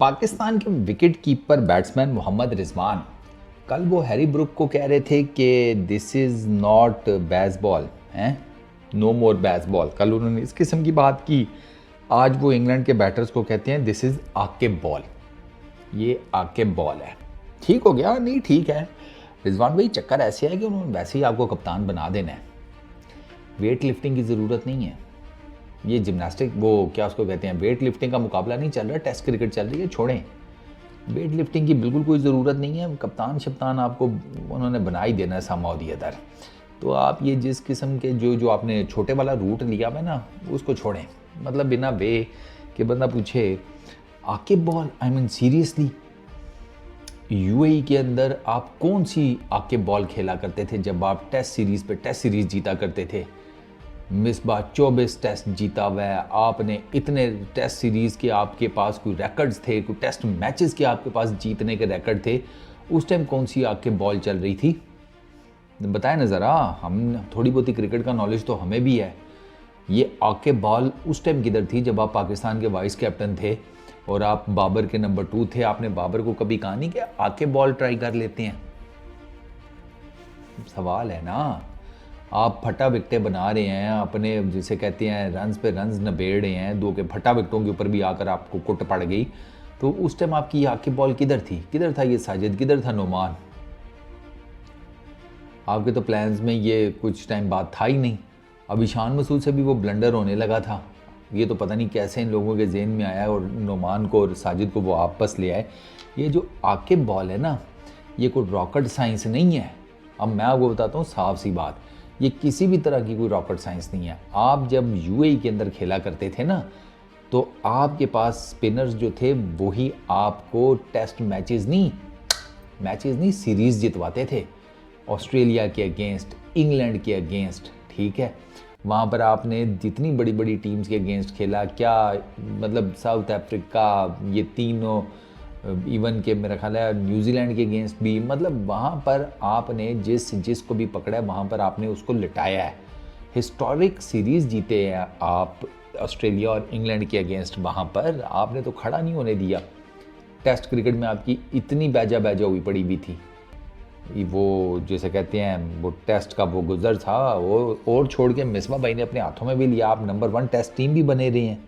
पाकिस्तान के wicket keeper batsman Mohammad Rizwan कल वो हैरी ब्रुक को कह रहे थे कि दिस इज़ नॉट बेसबॉल हैं, नो मोर बेसबॉल। कल उन्होंने इस किस्म की बात की। आज वो इंग्लैंड के बैटर्स को कहते हैं दिस इज़ आकिब बॉल, ये आकिब बॉल है। ठीक हो गया? नहीं ठीक है। रिजवान भाई चक्कर ऐसे है कि उन्होंने वैसे ही आपको कप्तान बना देना है। वेट लिफ्टिंग की ज़रूरत नहीं है। ये जिम्नास्टिक वो क्या उसको कहते हैं, वेट लिफ्टिंग का मुकाबला नहीं चल रहा, टेस्ट क्रिकेट चल रही है। छोड़ें, वेट लिफ्टिंग की बिल्कुल कोई ज़रूरत नहीं है। कप्तान शप्तान आपको उन्होंने बना ही देना है सामौदियतर। तो आप ये जिस किस्म के जो आपने छोटे वाला रूट लिया है ना, उसको छोड़ें। मतलब बिना वे कि बंदा पूछे Aqib ball, I mean seriously UAE के अंदर आप कौन सी आकिब बॉल खेला करते थे जब आप टेस्ट सीरीज़ जीता करते थे? मिसबा 24 टेस्ट जीता हुआ है आपने। इतने टेस्ट सीरीज़ के आपके पास कोई रिकॉर्ड्स थे, कोई टेस्ट मैचेस के आपके पास जीतने के रिकॉर्ड थे। उस टाइम कौन सी आपके बॉल चल रही थी बताएं ना ज़रा। हम थोड़ी बहुत ही क्रिकेट का नॉलेज तो हमें भी है। ये आके बॉल उस टाइम किधर थी जब आप पाकिस्तान के वाइस कैप्टन थे और आप बाबर के नंबर 2 थे। आपने बाबर को कभी कहा नहीं कि आके बॉल ट्राई कर लेते हैं? सवाल है ना। आप फटा विकटें बना रहे हैं अपने, जिसे कहते हैं रन्स पे रन्स नबेड़ रहे हैं, दो के फटा विकटों के ऊपर भी आकर आपको कुट पड़ गई। तो उस टाइम आपकी आकिब बॉल किधर थी? किधर था ये साजिद? किधर था नोमान? आपके तो प्लान्स में ये कुछ टाइम बाद था ही नहीं। अब ईशान मसूद से भी वो ब्लंडर होने लगा था। ये तो पता नहीं कैसे इन लोगों के जेहन में आया और नोमान को और साजिद को वो आपस ले आए। ये जो आकिब बॉल है ना, ये कोई रॉकेट साइंस नहीं है। अब मैं आपको बताता हूँ साफ सी बात, ये किसी भी तरह की कोई रॉकेट साइंस नहीं है। आप जब यूएई के अंदर खेला करते थे ना, तो आपके पास स्पिनर्स जो थे वही आपको टेस्ट मैचेस नहीं सीरीज़ जितवाते थे। ऑस्ट्रेलिया के अगेंस्ट, इंग्लैंड के अगेंस्ट, ठीक है। वहाँ पर आपने जितनी बड़ी बड़ी टीम्स के अगेंस्ट खेला, क्या मतलब साउथ अफ्रीका, ये तीनों, इवन के मेरा ख्याल है न्यूजीलैंड के अगेंस्ट भी, मतलब वहाँ पर आपने जिसको भी पकड़ा है वहाँ पर आपने उसको लिटाया है। हिस्टोरिक सीरीज़ जीते हैं आप ऑस्ट्रेलिया और इंग्लैंड के अगेंस्ट, वहाँ पर आपने तो खड़ा नहीं होने दिया। टेस्ट क्रिकेट में आपकी इतनी बैजा हुई पड़ी भी थी। वो जैसे कहते हैं वो टेस्ट का वो गुजर था वो, और छोड़ के मिसबा भाई ने अपने हाथों में भी लिया। आप नंबर 1 टेस्ट टीम भी बने रहे हैं।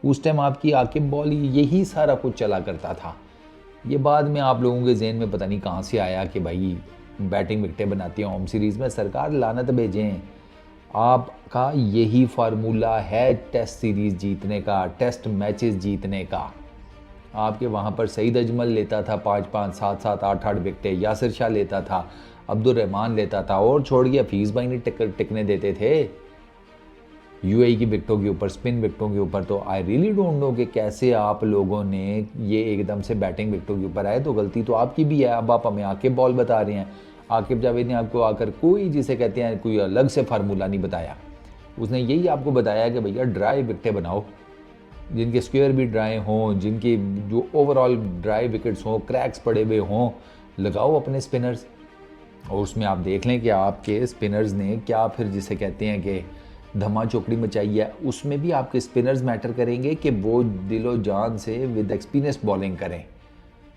उस टाइम आपकी आकिब बॉल यही सारा कुछ चला करता था। ये बाद में आप लोगों के जहन में पता नहीं कहाँ से आया कि भाई बैटिंग विकटें बनाती हैं होम सीरीज़ में। सरकार लानत भेजें, आपका यही फार्मूला है टेस्ट सीरीज़ जीतने का, टेस्ट मैचेस जीतने का। आपके वहाँ पर सईद अजमल लेता था 5-5, 7-7, 8-8 विकटें, यासिर शाह लेता था, अब्दुल रहमान लेता था, और छोड़ के हफीज़ भाई ने टिकने देते थे यूएई की विकटों के ऊपर, स्पिन विकटों के ऊपर। तो आई रियली डोंट नो कि कैसे आप लोगों ने ये एकदम से बैटिंग विकटों के ऊपर आए। तो गलती तो आपकी भी है। अब आप हमें आकिब बॉल बता रहे हैं। आकिब जावेद ने आपको आकर कोई, जिसे कहते हैं, कोई अलग से फार्मूला नहीं बताया। उसने यही आपको बताया कि भैया ड्राई विकटें बनाओ, जिनके स्क्वायर भी ड्राई हों, जिनके जो ओवरऑल ड्राई विकेट्स हों, क्रैक्स पड़े हुए हों, लगाओ अपने स्पिनर्स। और उसमें आप देख लें कि आपके स्पिनर्स ने क्या फिर जिसे कहते हैं कि धमा चौकड़ी मचाई है। उसमें भी आपके स्पिनर्स मैटर करेंगे कि वो दिलो जान से विद एक्सपीरियंस बॉलिंग करें।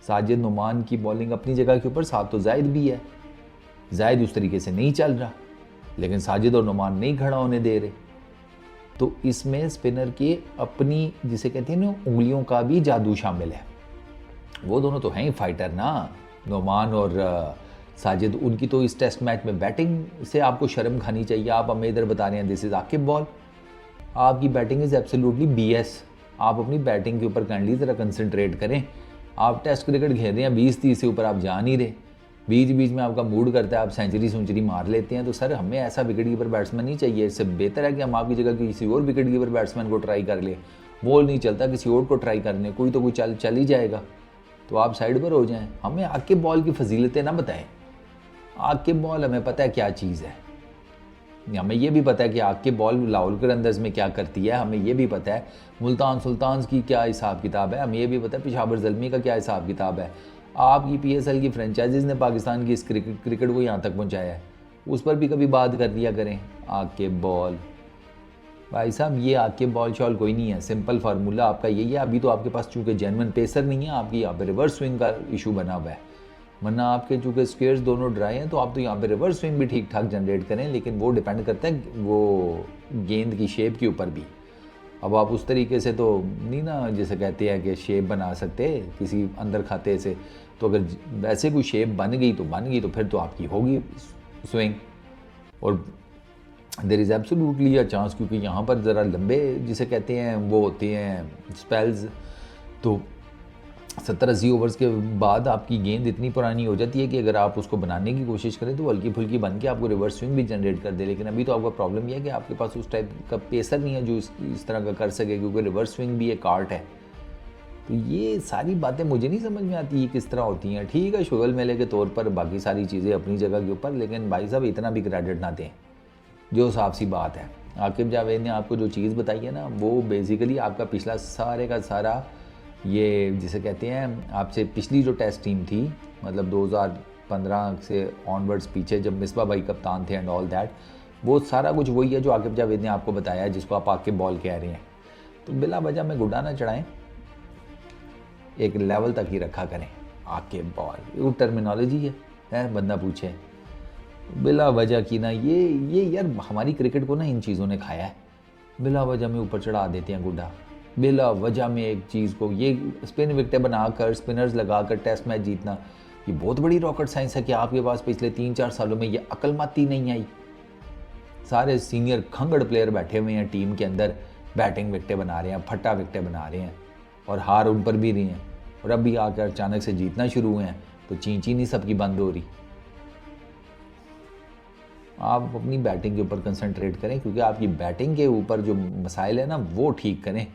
साजिद नुमान की बॉलिंग अपनी जगह के ऊपर, साथ तो जायद भी है। जायद उस तरीके से नहीं चल रहा, लेकिन साजिद और नुमान नहीं खड़ा होने दे रहे। तो इसमें स्पिनर की अपनी, जिसे कहते हैं ना, उंगलियों का भी जादू शामिल है। वो दोनों तो हैं ही फाइटर ना, नुमान और साजिद। उनकी तो इस टेस्ट मैच में बैटिंग से आपको शर्म खानी चाहिए। आप हमें इधर बता रहे हैं दिस इज़ आकिब बॉल। आपकी बैटिंग इज़ एब्सोल्युटली BS। आप अपनी बैटिंग के ऊपर काइंडली ज़रा कंसंट्रेट करें। आप टेस्ट क्रिकेट खेल रहे हैं, 20-30 से ऊपर आप जा नहीं रहे। बीच बीच में आपका मूड करता है, आप सेंचुरी मार लेते हैं। तो सर हमें ऐसा विकेट कीपर बैट्समैन नहीं चाहिए। इससे बेहतर है कि हम आपकी जगह किसी और विकेट कीपर बैट्समैन को ट्राई कर ले। वो नहीं चलता, किसी और को ट्राई करने, कोई तो कोई चल ही जाएगा। तो आप साइड पर हो जाएं। हमें आकिब बॉल की फजीलतें ना बताएं। आकिब बॉल हमें पता है क्या चीज़ है। हमें ये भी पता है कि आकिब बॉल लाहौर के अंदर में क्या करती है। हमें ये भी पता है मुल्तान सुल्तान्स की क्या हिसाब किताब है। हमें ये भी पता है पेशावर ज़ल्मी का क्या हिसाब किताब है। आपकी PSL की फ्रेंचाइजीज़ ने पाकिस्तान की इस क्रिकेट को यहाँ तक पहुँचाया है, उस पर भी कभी बात कर लिया करें। आकिब बॉल भाई साहब ये आके बॉल शॉल कोई नहीं है, सिंपल फार्मूला आपका यही है। अभी तो आपके पास चूँकि जेन्युइन पेसर नहीं है, आपकी यहाँ पे रिवर्स स्विंग का इशू बना हुआ है, वरना आपके चूँकि स्क्वेयर्स दोनों ड्राई हैं तो आप तो यहाँ पे रिवर्स स्विंग भी ठीक ठाक जनरेट करें, लेकिन वो डिपेंड करता है वो गेंद की शेप के ऊपर भी। अब आप उस तरीके से तो नहीं ना, जैसे कहते हैं कि शेप बना सकते किसी अंदर खाते से, तो अगर वैसे कोई शेप बन गई तो फिर तो आपकी होगी स्विंग। और there is absolutely a chance, क्योंकि यहाँ पर ज़रा लंबे जिसे कहते हैं वो होते हैं स्पेल्स, तो 70-80 ओवर्स के बाद आपकी गेंद इतनी पुरानी हो जाती है कि अगर आप उसको बनाने की कोशिश करें तो हल्की फुल्की बन के आपको रिवर्स स्विंग भी जनरेट कर दे। लेकिन अभी तो आपका प्रॉब्लम यह है कि आपके पास उस टाइप का पेसर नहीं है जो इस तरह का कर सके, क्योंकि रिवर्स स्विंग भी एक आर्ट है। तो ये सारी बातें मुझे नहीं समझ में आती ये किस तरह होती हैं। ठीक है, शुगल मेले के तौर पर बाकी सारी चीज़ें अपनी जगह के ऊपर, लेकिन भाई साहब इतना भी क्रेडिट ना दें, जो साफ सी बात है। आकिब जावेद ने आपको जो चीज़ बताई है ना, वो बेसिकली आपका पिछला सारे का सारा ये जिसे कहते हैं, आपसे पिछली जो टेस्ट टीम थी, मतलब 2015 से ऑनवर्ड्स पीछे जब मिसबा भाई कप्तान थे एंड ऑल दैट, वो सारा कुछ वही है जो आकिब जावेद ने आपको बताया है, जिसको आप आकिब बॉल कह रहे हैं। तो बिला वजह में गुड्डा ना चढ़ाएं, एक लेवल तक ही रखा करें। आकिब बॉल वो टर्मिनोलॉजी है बंदा पूछे बिला वजह की ना, ये यार हमारी क्रिकेट को ना इन चीज़ों ने खाया है। बिला वजह में ऊपर चढ़ा देते हैं गुड्डा, बिला वजह में एक चीज़ को, ये स्पिन विकेटें बनाकर स्पिनर्स लगाकर टेस्ट मैच जीतना, ये बहुत बड़ी रॉकेट साइंस है कि आपके पास पिछले 3-4 सालों में ये अक्लमती नहीं आई। सारे सीनियर खंगड़ प्लेयर बैठे हुए हैं टीम के अंदर, बैटिंग विकेटें बना रहे हैं, फटा विकेटें बना रहे हैं, और हार उन पर भी रही हैं, और अब भी आकर अचानक से जीतना शुरू हुए हैं तो चींची नहीं सबकी बंद हो रही। आप अपनी बैटिंग के ऊपर कंसंट्रेट करें, क्योंकि आपकी बैटिंग के ऊपर जो मसाइल है ना वो ठीक करें।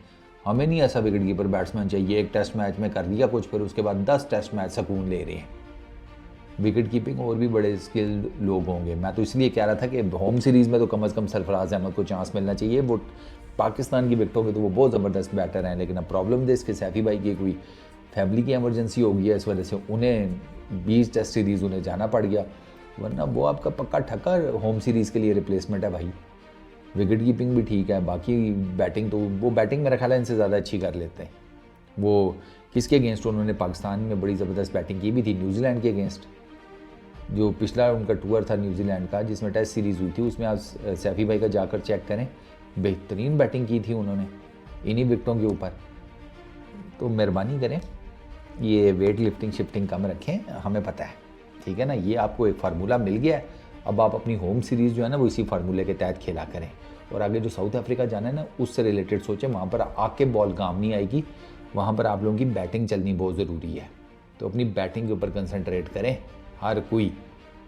हमें नहीं ऐसा विकेट कीपर बैट्समैन चाहिए एक टेस्ट मैच में कर लिया कुछ, फिर उसके बाद 10 टेस्ट मैच सुकून ले रहे हैं। विकेट कीपिंग और भी बड़े स्किल्ड लोग होंगे। मैं तो इसलिए कह रहा था कि होम सीरीज़ में तो कम से कम सरफराज अहमद को चांस मिलना चाहिए। वो पाकिस्तान की विकेटों में तो वो बहुत ज़बरदस्त बैटर हैं, लेकिन अब प्रॉब्लम देश के सैफी भाई की कोई फैमिली की एमरजेंसी हो गई है, इस वजह से उन्हें 20 टेस्ट सीरीज़ उन्हें जाना पड़ गया, वरना वो आपका पक्का ठक्का होम सीरीज़ के लिए रिप्लेसमेंट है भाई। विकेट कीपिंग भी ठीक है, बाकी बैटिंग तो वो बैटिंग मेरा ख्याल है इनसे ज़्यादा अच्छी कर लेते हैं। वो किसके अगेंस्ट उन्होंने पाकिस्तान में बड़ी ज़बरदस्त बैटिंग की भी थी, न्यूजीलैंड के अगेंस्ट, जो पिछला उनका टूर था न्यूजीलैंड का जिसमें टेस्ट सीरीज़ हुई थी, उसमें आप सैफी भाई का जाकर चेक करें, बेहतरीन बैटिंग की थी उन्होंने इन्हीं विकेटों के ऊपर। तो मेहरबानी करें ये वेट लिफ्टिंग शिफ्टिंग कम रखें, हमें पता है, ठीक है ना। ये आपको एक फार्मूला मिल गया है, अब आप अपनी होम सीरीज़ जो है ना वो इसी फार्मूले के तहत खेला करें, और आगे जो साउथ अफ्रीका जाना है ना उससे रिलेटेड सोचें। वहाँ पर आके बॉल काम नहीं आएगी, वहाँ पर आप लोगों की बैटिंग चलनी बहुत ज़रूरी है। तो अपनी बैटिंग के ऊपर कंसंट्रेट करें हर कोई,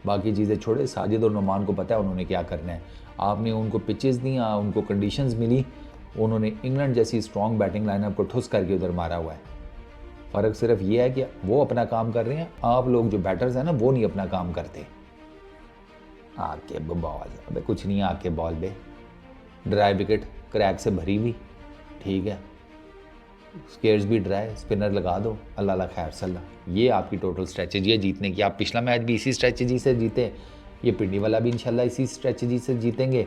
बाकी चीज़ें छोड़े। साजिद और नुमान को पता है उन्होंने क्या करना है। आपने उनको पिचेस दी, उनको कंडीशंस मिली, उन्होंने इंग्लैंड जैसी स्ट्रॉन्ग बैटिंग लाइनअप को ठुस करके उधर मारा हुआ है। फ़र्क सिर्फ ये है कि वो अपना काम कर रहे हैं, आप लोग जो बैटर्स हैं ना वो नहीं अपना काम करते। आके बॉल, अबे कुछ नहीं है आके बॉल बे, ड्राई विकेट क्रैक से भरी हुई, ठीक है, स्केयर्स भी ड्राई, स्पिनर लगा दो, अल्लाह ला खैर सल्ला। ये आपकी टोटल स्ट्रेटजी है जीतने की। आप पिछला मैच भी इसी स्ट्रेटजी से जीते, ये पिंडी वाला भी इंशाल्लाह इसी स्ट्रेटजी से जीतेंगे,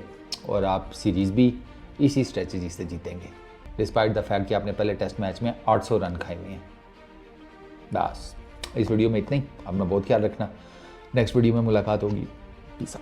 और आप सीरीज़ भी इसी स्ट्रेटजी से जीतेंगे, डिस्पाइट द फैक्ट कि आपने पहले टेस्ट मैच में 800 रन खाए हुए हैं। बस इस वीडियो में इतना ही, अपना बहुत ख्याल रखना, नेक्स्ट वीडियो में मुलाकात होगी। पीस।